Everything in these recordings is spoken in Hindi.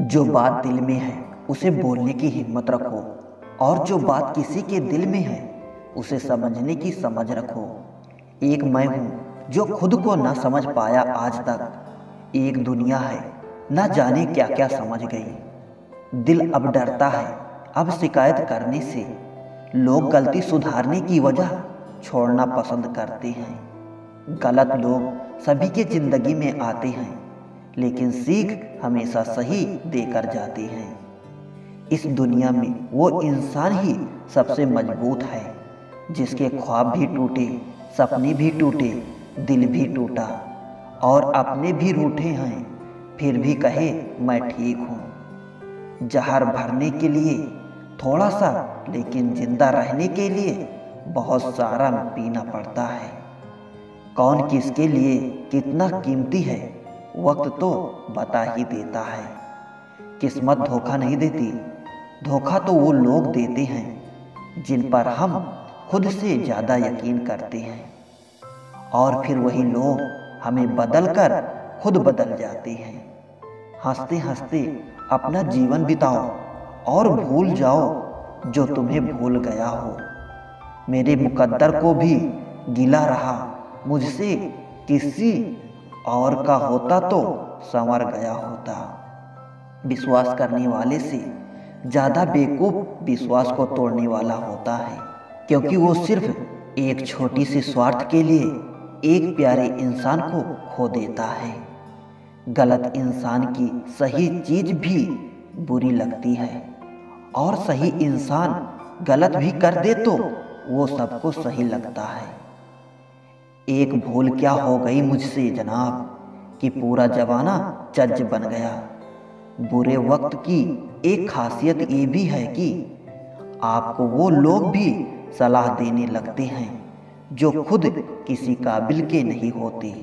जो बात दिल में है उसे बोलने की हिम्मत रखो, और जो बात किसी के दिल में है उसे समझने की समझ रखो। एक मैं हूँ जो खुद को न समझ पाया आज तक, एक दुनिया है न जाने क्या क्या समझ गई। दिल अब डरता है अब शिकायत करने से, लोग गलती सुधारने की वजह छोड़ना पसंद करते हैं। गलत लोग सभी के जिंदगी में आते हैं, लेकिन सीख हमेशा सही देकर जाते हैं। इस दुनिया में वो इंसान ही सबसे मजबूत है, जिसके ख्वाब भी टूटे, सपने भी टूटे, दिल भी टूटा और अपने भी रूठे हैं, फिर भी कहे मैं ठीक हूँ। जहर भरने के लिए थोड़ा सा, लेकिन जिंदा रहने के लिए बहुत सारा पीना पड़ता है। कौन किसके लिए कितना कीमती है, वक्त तो बता ही देता है। किस्मत धोखा नहीं देती, धोखा तो वो लोग देते हैं जिन पर हम खुद से ज़्यादा यकीन करते हैं, और फिर वही लोग हमें बदल कर खुद बदल जाते हैं। हंसते हंसते अपना जीवन बिताओ और भूल जाओ जो तुम्हें भूल गया हो। मेरे मुकद्दर को भी गिला रहा मुझसे, किसी और का होता तो संवर गया होता। विश्वास करने वाले से ज़्यादा बेवकूफ़ विश्वास को तोड़ने वाला होता है, क्योंकि वो सिर्फ एक छोटी सी स्वार्थ के लिए एक प्यारे इंसान को खो देता है। गलत इंसान की सही चीज़ भी बुरी लगती है, और सही इंसान गलत भी कर दे तो वो सबको सही लगता है। एक भूल क्या हो गई मुझसे जनाब, कि पूरा जमाना जज बन गया। बुरे वक्त की एक खासियत ये भी है कि आपको वो लोग भी सलाह देने लगते हैं जो खुद किसी काबिल के नहीं होते।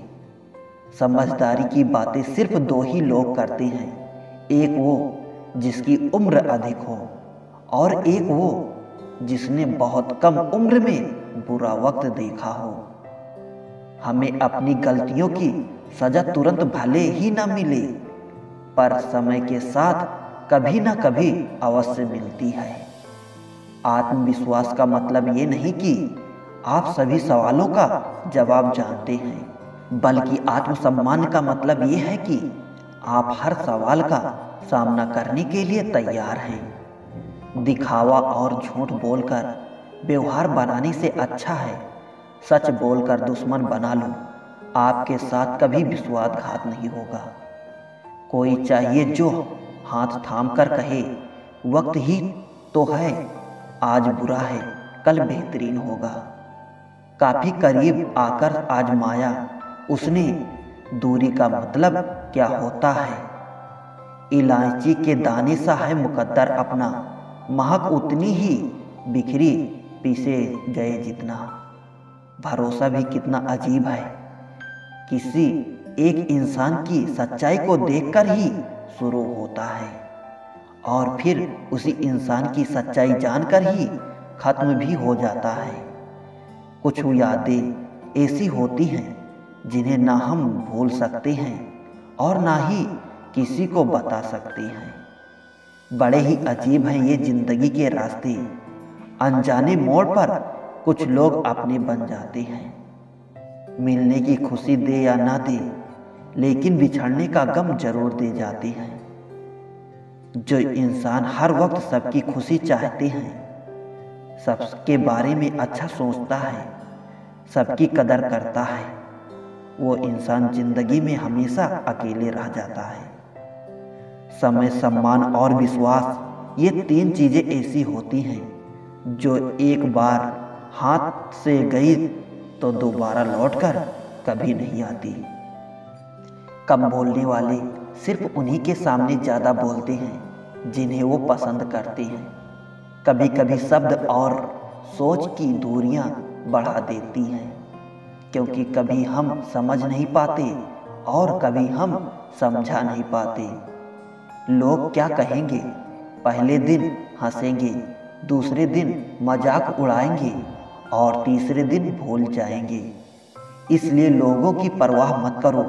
समझदारी की बातें सिर्फ दो ही लोग करते हैं, एक वो जिसकी उम्र अधिक हो, और एक वो जिसने बहुत कम उम्र में बुरा वक्त देखा हो। हमें अपनी गलतियों की सजा तुरंत भले ही न मिले, पर समय के साथ कभी न कभी अवश्य मिलती है। आत्मविश्वास का मतलब ये नहीं कि आप सभी सवालों का जवाब जानते हैं, बल्कि आत्मसम्मान का मतलब ये है कि आप हर सवाल का सामना करने के लिए तैयार हैं। दिखावा और झूठ बोलकर व्यवहार बनाने से अच्छा है सच बोलकर दुश्मन बना लो, आपके साथ कभी विश्वासघात नहीं होगा। कोई चाहिए जो हाथ थाम कर कहे वक्त ही तो है, आज बुरा है कल बेहतरीन होगा। काफी करीब आकर आजमाया उसने, दूरी का मतलब क्या होता है। इलायची के दाने सा है मुकद्दर अपना, महक उतनी ही बिखरी पीसे गए जितना। भरोसा भी कितना अजीब है, किसी एक इंसान की सच्चाई को देखकर ही शुरू होता है, और फिर उसी इंसान की सच्चाई जानकर ही खत्म भी हो जाता है। कुछ यादें ऐसी होती हैं जिन्हें ना हम भूल सकते हैं और ना ही किसी को बता सकते हैं। बड़े ही अजीब हैं ये जिंदगी के रास्ते, अनजाने मोड़ पर कुछ लोग अपने बन जाते हैं। मिलने की खुशी दे या ना दे, लेकिन बिछड़ने का गम जरूर दे जाते हैं। जो इंसान हर वक्त सबकी खुशी चाहते हैं, सबके बारे में अच्छा सोचता है, सबकी कदर करता है, वो इंसान जिंदगी में हमेशा अकेले रह जाता है। समय, सम्मान और विश्वास, ये तीन चीजें ऐसी होती हैं जो एक बार हाथ से गई तो दोबारा लौटकर कभी नहीं आती। कम बोलने वाले सिर्फ उन्हीं के सामने ज़्यादा बोलते हैं जिन्हें वो पसंद करते हैं। कभी कभी शब्द और सोच की दूरियां बढ़ा देती हैं, क्योंकि कभी हम समझ नहीं पाते और कभी हम समझा नहीं पाते। लोग क्या कहेंगे, पहले दिन हंसेंगे, दूसरे दिन मजाक उड़ाएंगे और तीसरे दिन भूल जाएंगे। इसलिए लोगों की परवाह मत करो,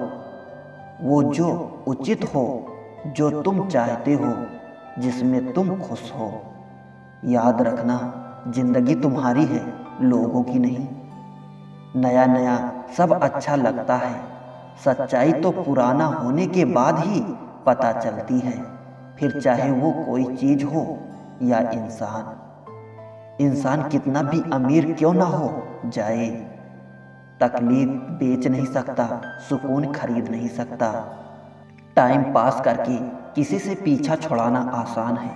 वो जो उचित हो जो तुम चाहते हो, जिसमें तुम खुश हो। याद रखना, जिंदगी तुम्हारी है, लोगों की नहीं। नया नया सब अच्छा लगता है, सच्चाई तो पुराना होने के बाद ही पता चलती है। फिर चाहे वो कोई चीज हो या इंसान। इंसान कितना भी अमीर क्यों ना हो जाए, तकलीफ बेच नहीं सकता, सुकून खरीद नहीं सकता। टाइम पास करके किसी से पीछा छुड़ाना आसान है,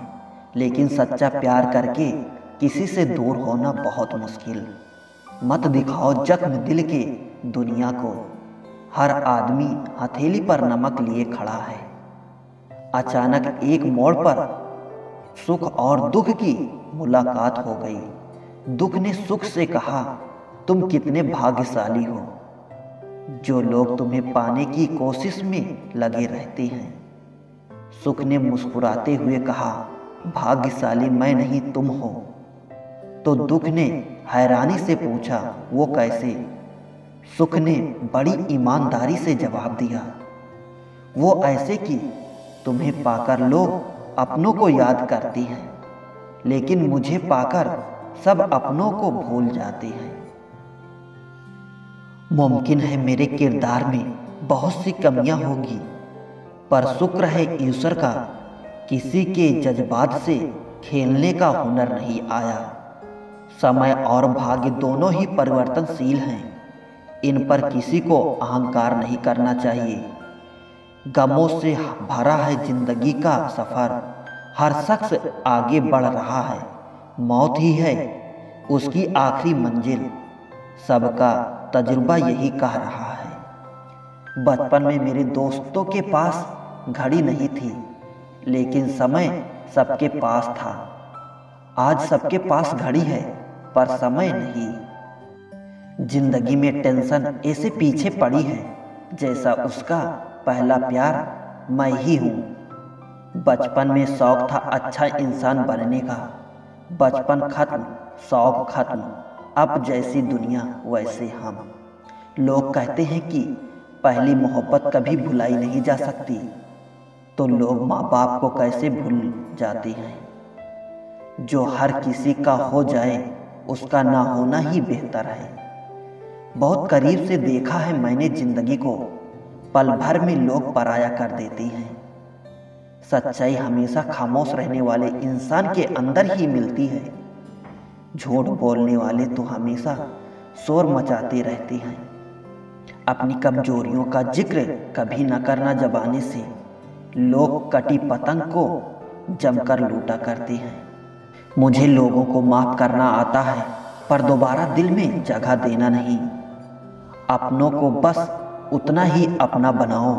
लेकिन सच्चा प्यार करके किसी से दूर होना बहुत मुश्किल। मत दिखाओ जख्म दिल के दुनिया को, हर आदमी हथेली पर नमक लिए खड़ा है। अचानक एक मोड़ पर सुख और दुख की मुलाकात हो गई। दुख ने सुख से कहा, तुम कितने भाग्यशाली हो। जो लोग तुम्हें पाने की कोशिश में लगे रहते हैं। सुख ने मुस्कुराते हुए कहा, भाग्यशाली मैं नहीं तुम हो। तो दुख ने हैरानी से पूछा, वो कैसे? सुख ने बड़ी ईमानदारी से जवाब दिया, वो ऐसे कि तुम्हें पाकर लोग अपनों को याद करते हैं, लेकिन मुझे पाकर सब अपनों को भूल जाते हैं। मुमकिन है मेरे किरदार में बहुत सी कमियां होगी, पर शुक्र है ईश्वर का, किसी के जज्बात से खेलने का हुनर नहीं आया। समय और भाग्य दोनों ही परिवर्तनशील हैं, इन पर किसी को अहंकार नहीं करना चाहिए। गमों से भरा है जिंदगी का सफर, हर शख्स आगे बढ़ रहा है। मौत ही है उसकी आखिरी मंजिल, सबका तजुर्बा यही कह रहा है। बचपन में मेरे दोस्तों के पास घड़ी नहीं थी, लेकिन समय सबके पास था। आज सबके पास घड़ी है, पर समय नहीं। जिंदगी में टेंशन ऐसे पीछे पड़ी है, जैसा उसका पहला प्यार मैं ही हूँ। बचपन में शौक था अच्छा इंसान बनने का, बचपन खत्म, शौक खत्म, अब जैसी दुनिया वैसे हम। लोग कहते हैं कि पहली मोहब्बत कभी भुलाई नहीं जा सकती, तो लोग माँ बाप को कैसे भूल जाते हैं। जो हर किसी का हो जाए, उसका ना होना ही बेहतर है। बहुत करीब से देखा है मैंने जिंदगी को, पल भर में लोग पराया कर देते हैं। सच्चाई हमेशा खामोश रहने वाले इंसान के अंदर ही मिलती है। झूठ बोलने वाले तो हमेशा शोर मचाते रहते हैं। अपनी कमजोरियों का जिक्र कभी न करना जबाने से, लोग कटी पतंग को जमकर लूटा करते हैं। मुझे लोगों को माफ करना आता है, पर दोबारा दिल में जगह देना नहीं। अपनों को बस उतना ही अपना बनाओ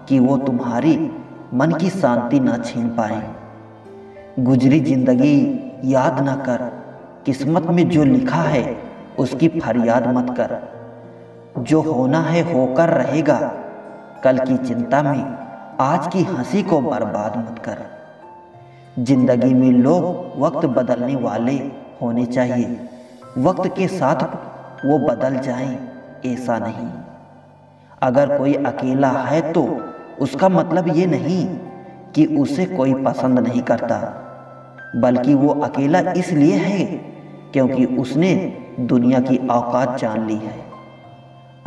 कि वो तुम्हारी मन की शांति न छीन पाए। गुजरी जिंदगी याद न कर, किस्मत में जो लिखा है उसकी फरियाद मत कर। जो होना है होकर रहेगा, कल की चिंता में आज की हंसी को बर्बाद मत कर। जिंदगी में लोग वक्त बदलने वाले होने चाहिए, वक्त के साथ वो बदल जाएं, ऐसा नहीं। अगर कोई अकेला है तो उसका मतलब ये नहीं कि उसे कोई पसंद नहीं करता, बल्कि वो अकेला इसलिए है क्योंकि उसने दुनिया की औकात जान ली है।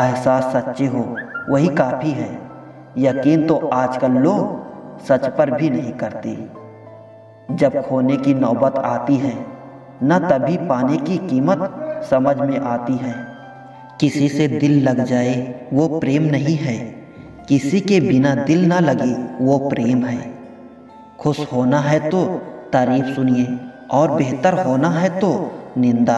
एहसास सच्चे हो वही काफ़ी है, यकीन तो आजकल लोग सच पर भी नहीं करते। जब खोने की नौबत आती है, न तभी पाने की कीमत समझ में आती है। किसी से दिल लग जाए वो प्रेम नहीं है, किसी के बिना दिल ना लगे वो प्रेम है। खुश होना है तो तारीफ सुनिए, और बेहतर होना है तो निंदा।